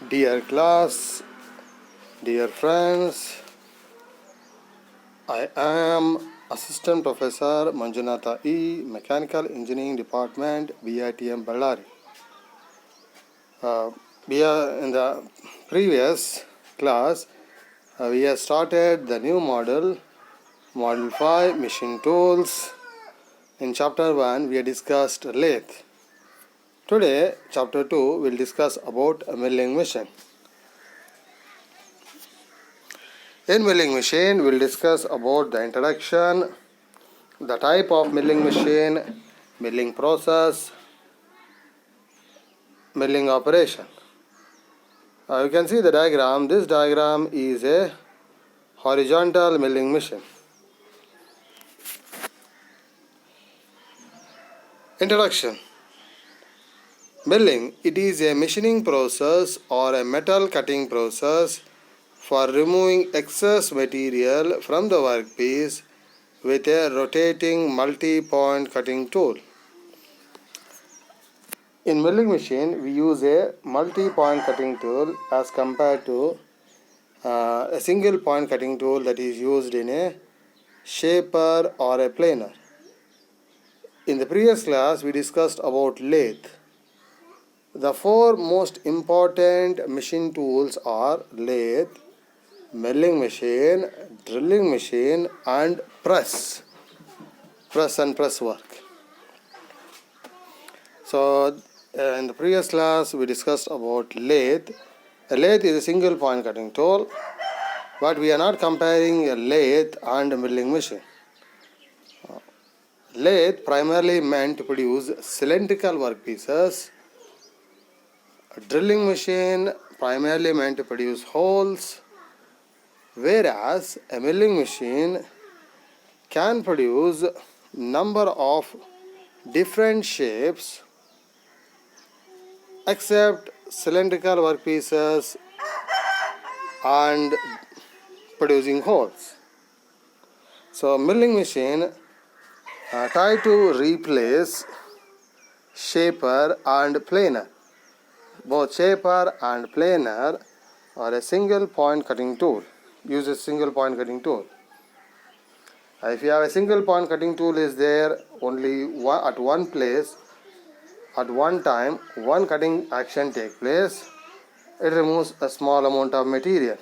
Dear class, dear friends, I am Assistant Professor Manjunatha E, Mechanical Engineering Department, BITM Ballari. We are in the previous class, we have started the new model, Model 5, Machine Tools. In Chapter 1, we have discussed lathe. Today, Chapter 2, we will discuss about a milling machine. In milling machine, we will discuss about the introduction, the type of milling machine, milling process, milling operation. You can see the diagram. This diagram is a horizontal milling machine. Introduction. Milling, it is a machining process or a metal cutting process for removing excess material from the workpiece with a rotating multi-point cutting tool. In milling machine, we use a multi-point cutting tool as compared to a single point cutting tool that is used in a shaper or a planer. In the previous class, we discussed about lathe. The four most important machine tools are lathe, milling machine, drilling machine, and press and press work. So, in the previous class, we discussed about lathe. A lathe is a single point cutting tool, but we are not comparing a lathe and a milling machine. Lathe primarily meant to produce cylindrical workpieces. A drilling machine primarily meant to produce holes, whereas a milling machine can produce number of different shapes except cylindrical workpieces and producing holes. So milling machine try to replace shaper and planer. Both shaper and planer are a single point cutting tool. Use a single point cutting tool. If you have a single point cutting tool is there only at one place, at one time, one cutting action takes place, it removes a small amount of material.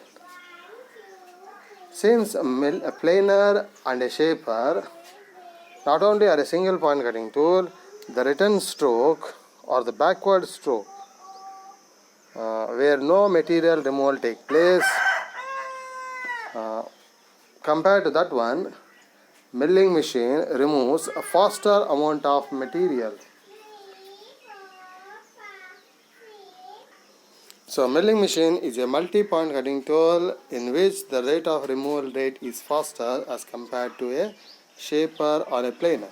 Since a planer and a shaper not only are a single point cutting tool, the return stroke or the backward stroke where no material removal takes place, compared to that one, milling machine removes a faster amount of material. So milling machine is a multi-point cutting tool in which the rate of removal rate is faster as compared to a shaper or a planer.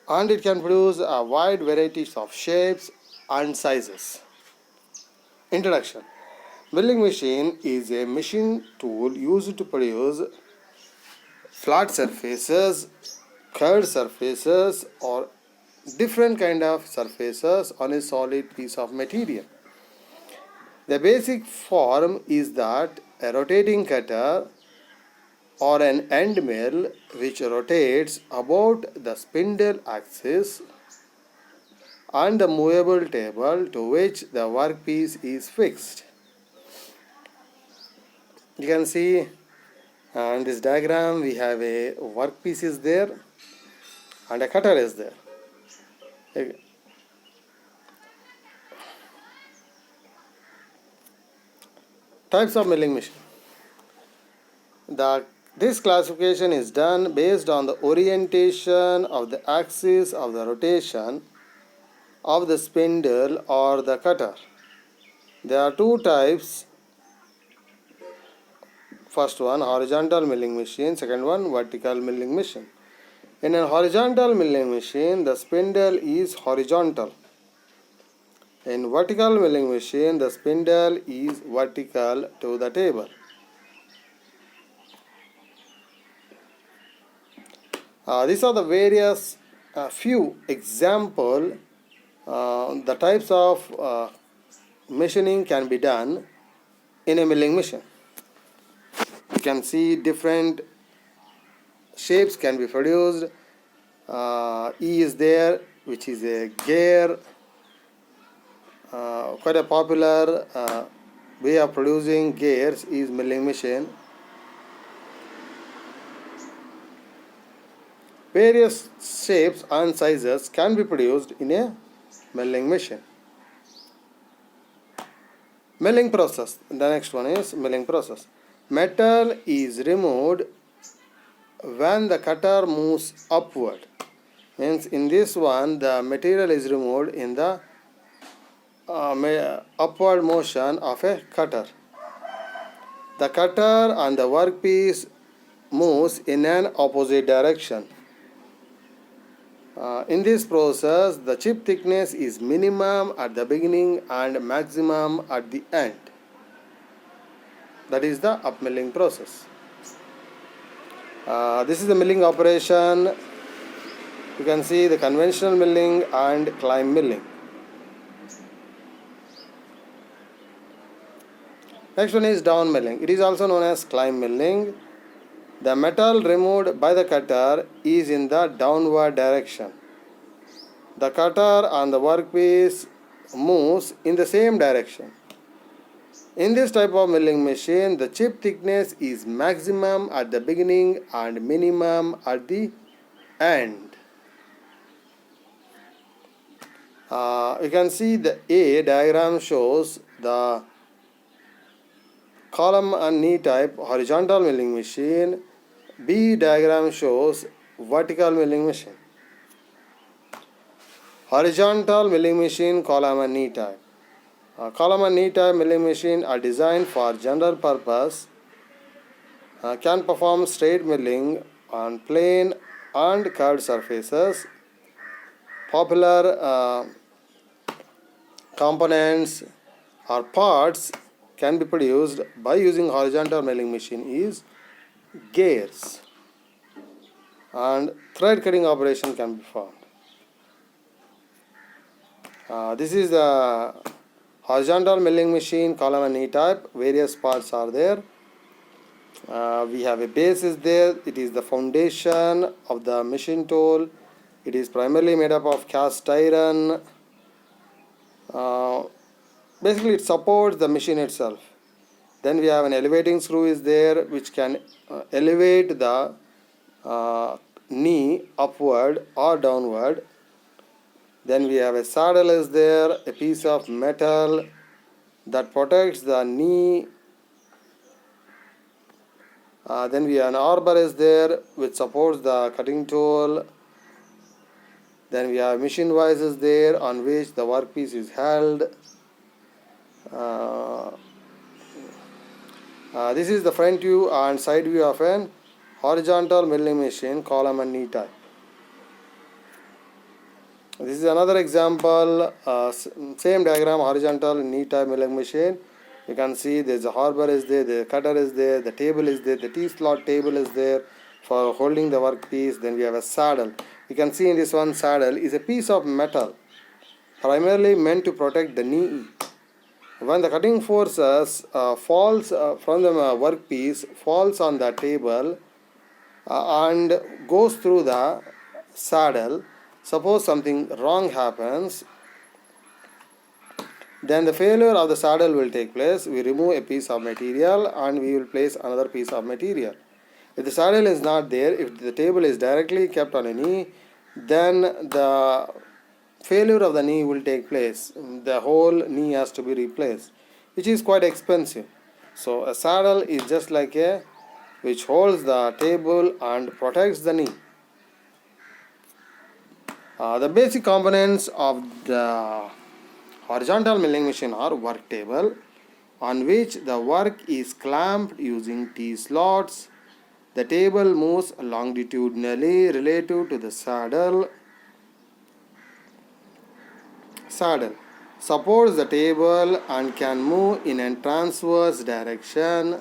And it can produce a wide varieties of shapes and sizes. Introduction. Milling machine is a machine tool used to produce flat surfaces, curved surfaces, or different kind of surfaces on a solid piece of material. The basic form is that a rotating cutter or an end mill which rotates about the spindle axis and the movable table to which the workpiece is fixed. You can see in this diagram we have a workpiece is there and a cutter is there. Types of milling machine. This classification is done based on the orientation of the axis of the rotation of the spindle or the cutter. There are two types. First one, horizontal milling machine. Second one, vertical milling machine. In a horizontal milling machine, the spindle is horizontal. In vertical milling machine, the spindle is vertical to the table. These are the various few example the types of machining can be done in a milling machine. You can see different shapes can be produced. E is there, which is a gear, quite a popular way of producing gears is milling machine. Various shapes and sizes can be produced in a milling machine. Milling process. The next one is milling process. Metal is removed when the cutter moves upward. Means in this one the material is removed in the upward motion of a cutter. The cutter and the workpiece moves in an opposite direction. In this process, the chip thickness is minimum at the beginning and maximum at the end. That is the upmilling process. This is the milling operation. You can see the conventional milling and climb milling. Next one is down milling. It is also known as climb milling. The metal removed by the cutter is in the downward direction. The cutter and the workpiece moves in the same direction. In this type of milling machine, the chip thickness is maximum at the beginning and minimum at the end. You can see the A diagram shows the column and knee type horizontal milling machine. B diagram shows vertical milling machine. Horizontal milling machine, column and knee type. Column and knee type milling machine are designed for general purpose, can perform straight milling on plane and curved surfaces. Popular components or parts can be produced by using horizontal milling machine is gears, and thread cutting operation can be performed. This is the horizontal milling machine, column and knee type. Various parts are there. We have a base is there. It is the foundation of the machine tool. It is primarily made up of cast iron. Basically it supports the machine itself. Then we have an elevating screw is there, which can elevate the knee upward or downward. Then we have a saddle is there, a piece of metal that protects the knee. Then we have an arbor is there, which supports the cutting tool. Then we have machine vise is there, on which the workpiece is held. This is the front view and side view of an horizontal milling machine, column and knee type. This is another example, same diagram, horizontal knee type milling machine. You can see there's a arbor is there, the cutter is there, the table is there, the T-slot table is there for holding the workpiece. Then we have a saddle. You can see in this one, saddle is a piece of metal primarily meant to protect the knee. When the cutting forces falls from the workpiece, falls on the table and goes through the saddle, suppose something wrong happens, then the failure of the saddle will take place. We remove a piece of material and we will place another piece of material. If the saddle is not there, if the table is directly kept on a knee, then the failure of the knee will take place. The whole knee has to be replaced, which is quite expensive. So a saddle is just like a which holds the table and protects the knee. The basic components of the horizontal milling machine are work table, on which the work is clamped using T-slots. The table moves longitudinally relative to the saddle. Saddle supports the table and can move in a transverse direction.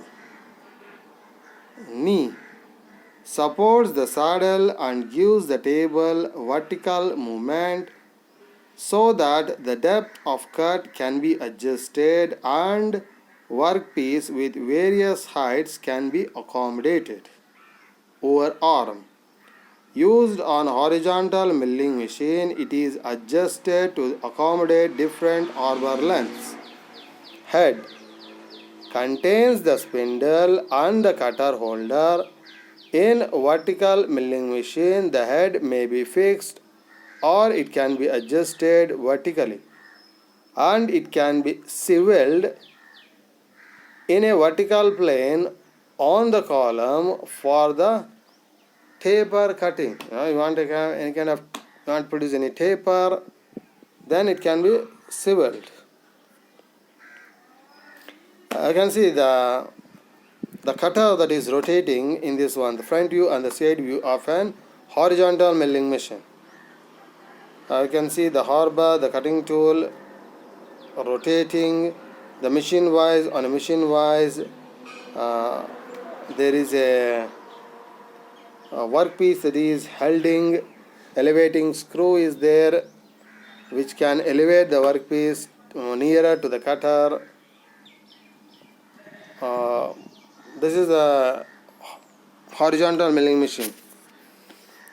Knee supports the saddle and gives the table vertical movement. so that the depth of cut can be adjusted and workpiece with various heights can be accommodated over arm. Used on horizontal milling machine, it is adjusted to accommodate different arbor lengths. Head contains the spindle and the cutter holder. In vertical milling machine, the head may be fixed or it can be adjusted vertically, and it can be swiveled in a vertical plane on the column for the taper cutting. You want to have any kind of, you want to produce any taper, then it can be swiveled. I can see the cutter that is rotating in this one, the front view and the side view of an horizontal milling machine. I can see the arbor, the cutting tool rotating, the machine wise. On a machine wise, there is a workpiece that is holding, elevating screw is there, which can elevate the workpiece nearer to the cutter. This is a horizontal milling machine.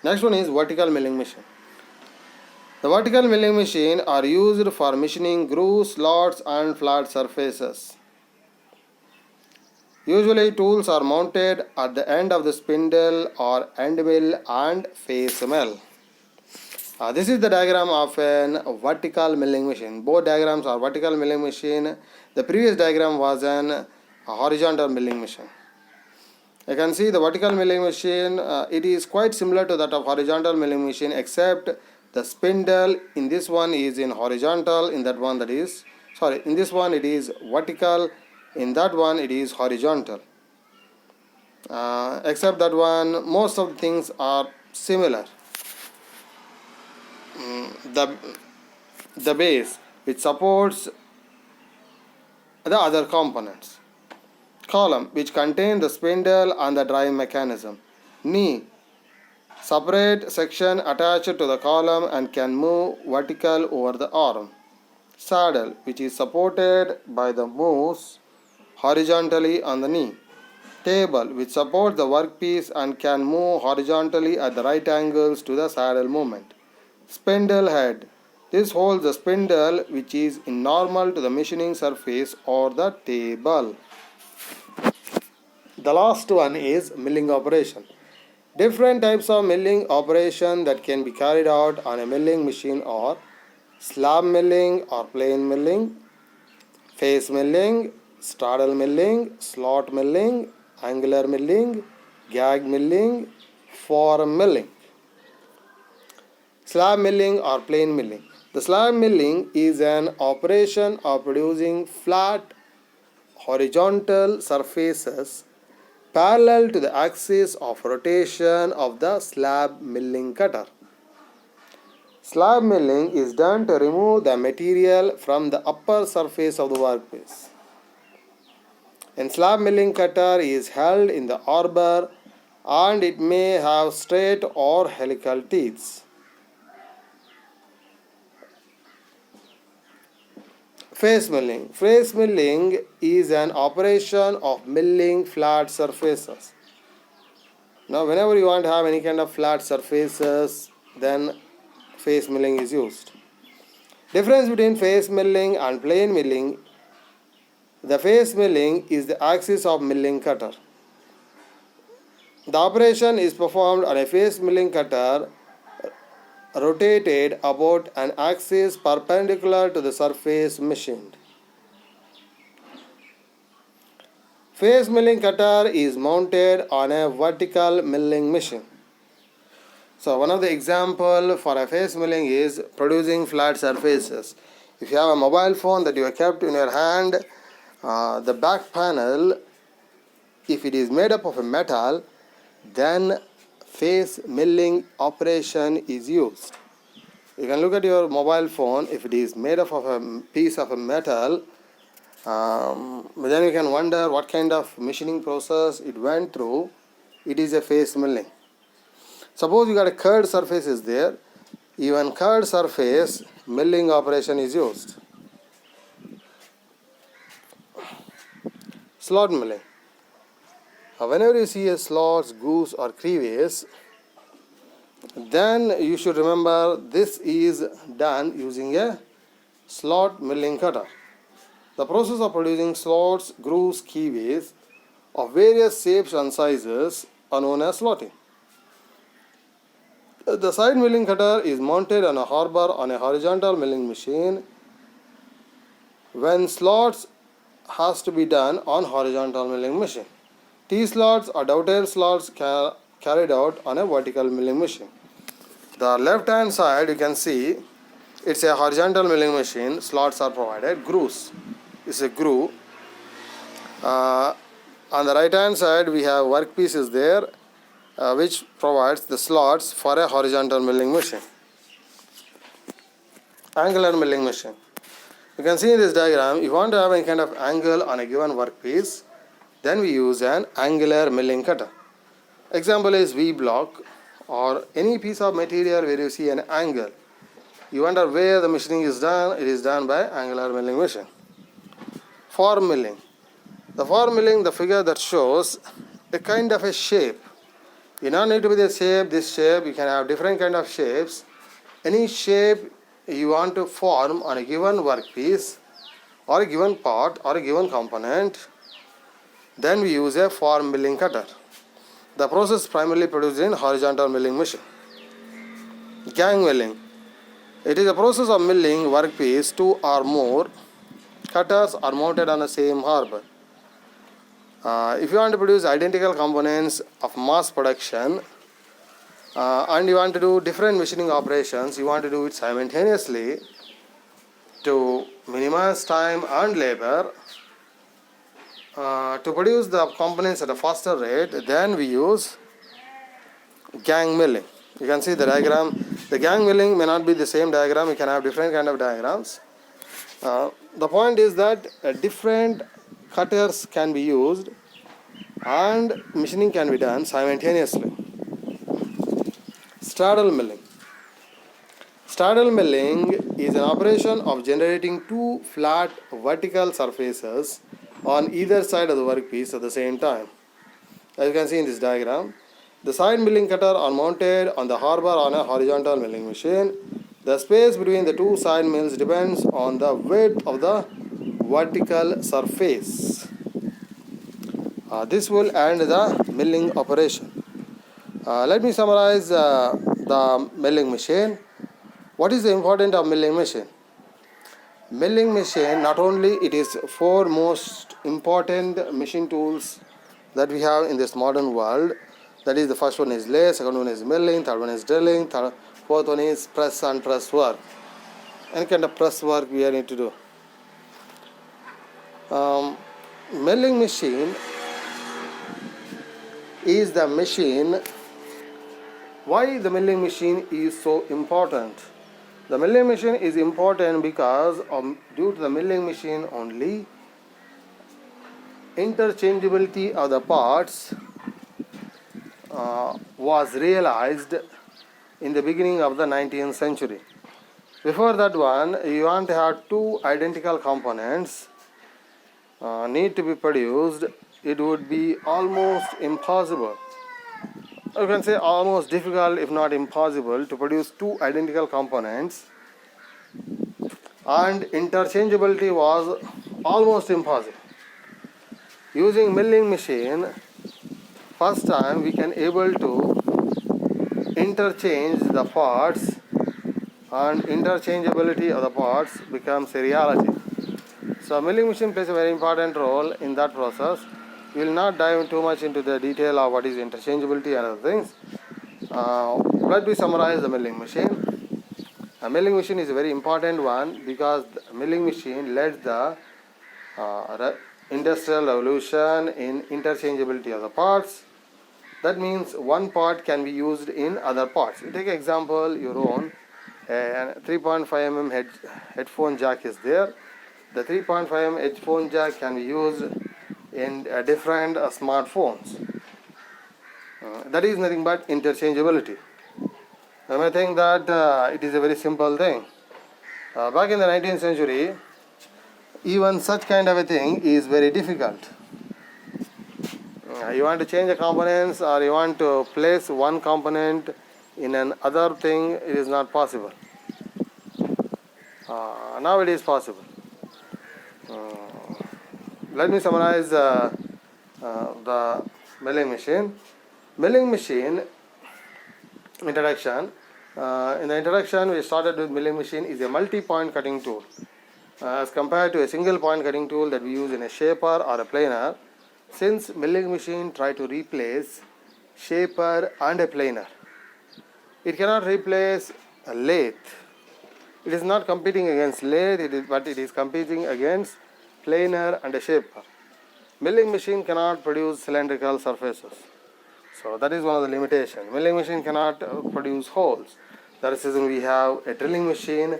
Next one is vertical milling machine. The vertical milling machine are used for machining grooves, slots and flat surfaces. Usually tools are mounted at the end of the spindle or end mill and face mill. This is the diagram of a vertical milling machine. Both diagrams are vertical milling machine. The previous diagram was a horizontal milling machine. You can see the vertical milling machine, it is quite similar to that of horizontal milling machine, except the spindle in this one is in horizontal, in that one that is, in this one it is vertical, in that one it is horizontal. Except that one, most of the things are similar. The base, which supports the other components. Column, which contain the spindle and the drive mechanism. Knee, separate section attached to the column and can move vertical over the arm. Saddle, which is supported by the moves horizontally on the knee. Table, which supports the workpiece and can move horizontally at the right angles to the saddle movement. Spindle head, this holds the spindle which is normal to the machining surface or the table. The last one is milling operation. Different types of milling operation that can be carried out on a milling machine are slab milling or plane milling, face milling, straddle milling, slot milling, angular milling, gag milling, form milling. Slab milling or plane milling. The slab milling is an operation of producing flat horizontal surfaces parallel to the axis of rotation of the slab milling cutter. Slab milling is done to remove the material from the upper surface of the workpiece. A slab milling cutter is held in the arbor and it may have straight or helical teeth. Face milling. Face milling is an operation of milling flat surfaces. Now, whenever you want to have any kind of flat surfaces, then face milling is used. Difference between face milling and plane milling. The face milling is the axis of milling cutter. The operation is performed on a face milling cutter rotated about an axis perpendicular to the surface machined. Face milling cutter is mounted on a vertical milling machine. So one of the example for a face milling is producing flat surfaces. If you have a mobile phone that you have kept in your hand, the back panel, if it is made up of a metal, then face milling operation is used. You can look at your mobile phone. If it is made up of a piece of a metal, then you can wonder what kind of machining process it went through. It is a face milling. Suppose you got a curved surface is there. Even curved surface milling operation is used. Slot milling. Whenever you see a slots, grooves or crevice, then you should remember this is done using a slot milling cutter. The process of producing slots, grooves, crevices of various shapes and sizes are known as slotting. The side milling cutter is mounted on a harbor on a horizontal milling machine when slots has to be done on horizontal milling machine. T-slots or dovetail slots carried out on a vertical milling machine. The left hand side you can see it's a horizontal milling machine. Slots are provided. Grooves is a groove. On the right hand side we have workpieces there which provides the slots for a horizontal milling machine. Angular milling machine. You can see in this diagram, if you want to have any kind of angle on a given workpiece, then we use an angular milling cutter. Example is V block or any piece of material where you see an angle. You wonder where the machining is done. It is done by angular milling machine. Form milling. The form milling, the figure that shows a kind of a shape. You don't need to be the shape, this shape. You can have different kind of shapes. Any shape you want to form on a given workpiece or a given part or a given component, then we use a form milling cutter. The process primarily produced in horizontal milling machine. Gang milling. It is a process of milling workpiece. Two or more cutters are mounted on the same harbor. If you want to produce identical components of mass production and you want to do different machining operations, you want to do it simultaneously to minimize time and labor to produce the components at a faster rate, then we use gang milling. You can see the diagram. The gang milling may not be the same diagram. You can have different kind of diagrams. The point is that different cutters can be used and machining can be done simultaneously. Straddle milling. Straddle milling is an operation of generating two flat vertical surfaces on either side of the workpiece at the same time. As you can see in this diagram, the side milling cutter are mounted on the harbor on a horizontal milling machine. The space between the two side mills depends on the width of the vertical surface. This will end the milling operation. Let me summarize the milling machine. What is the importance of milling machine? Milling machine, not only it is four most important machine tools that we have in this modern world. That is, the first one is lathe, second one is milling, third one is drilling, fourth one is press and press work. Any kind of press work we need to do. Milling machine is the machine. Why the milling machine is so important? The milling machine is important because due to the milling machine only, interchangeability of the parts was realized in the beginning of the 19th century. Before that one, you want to have two identical components need to be produced. It would be almost impossible. You can say almost difficult, if not impossible, to produce two identical components, and interchangeability was almost impossible. Using milling machine, first time we can able to interchange the parts, and interchangeability of the parts becomes a reality. So milling machine plays a very important role in that process. We will not dive too much into the detail of what is interchangeability and other things. Let me summarize the milling machine. A milling machine is a very important one because the milling machine led the industrial revolution in interchangeability of the parts. That means one part can be used in other parts. You take an example, your own 3.5 mm headphone jack is there. The 3.5 mm headphone jack can be used in different smartphones. That is nothing but interchangeability. You may think that it is a very simple thing. Back in the 19th century, even such kind of a thing is very difficult. You want to change the components or you want to place one component in another thing, it is not possible. Now it is possible. Let me summarize the milling machine. Milling machine introduction. In the introduction, we started with milling machine is a multi-point cutting tool. As compared to a single point cutting tool that we use in a shaper or a planer, since milling machine try to replace shaper and a planer, it cannot replace a lathe. It is not competing against lathe, but it is competing against planer and a shaper. Milling machine cannot produce cylindrical surfaces. So that is one of the limitations. Milling machine cannot produce holes. That is the reason we have a drilling machine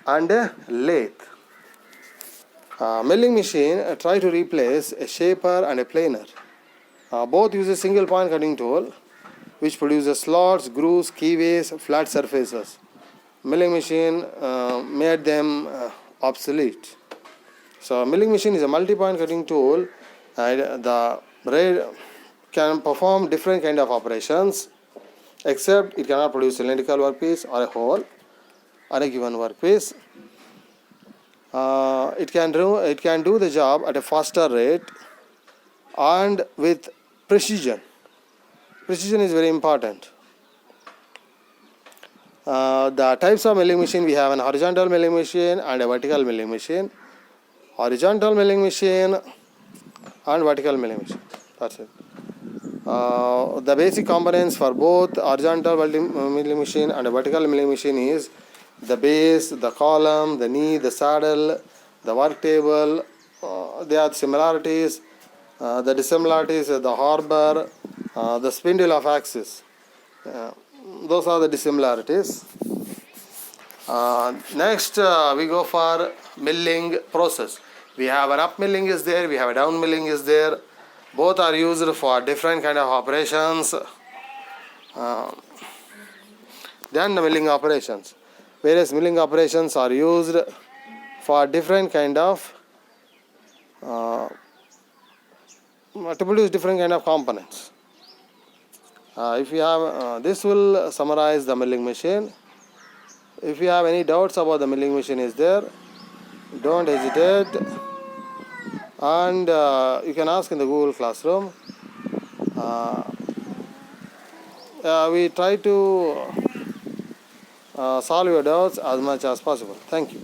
and a lathe. Milling machine try to replace a shaper and a planer. Both use a single point cutting tool which produces slots, grooves, keyways, flat surfaces. Milling machine made them obsolete. So milling machine is a multi-point cutting tool and the blade can perform different kind of operations, except it cannot produce cylindrical workpiece or a hole on a given workpiece. It can do the job at a faster rate and with precision. Precision is very important. The types of milling machine, we have an horizontal milling machine and a vertical milling machine. Horizontal milling machine and vertical milling machine. That's it. The basic components for both horizontal milling machine and a vertical milling machine is the base, the column, the knee, the saddle, the work table. They have similarities. The dissimilarities are the harbor, the spindle of axis. Those are the dissimilarities. Next, we go for milling process. We have an up milling is there, we have a down milling is there. Both are used for different kind of operations. Then the milling operations. Various milling operations are used for different kind of to produce different kind of components. If you have this will summarize the milling machine. If you have any doubts about the milling machine is there, don't hesitate, and you can ask in the Google Classroom. We try to solve your doubts as much as possible. Thank you.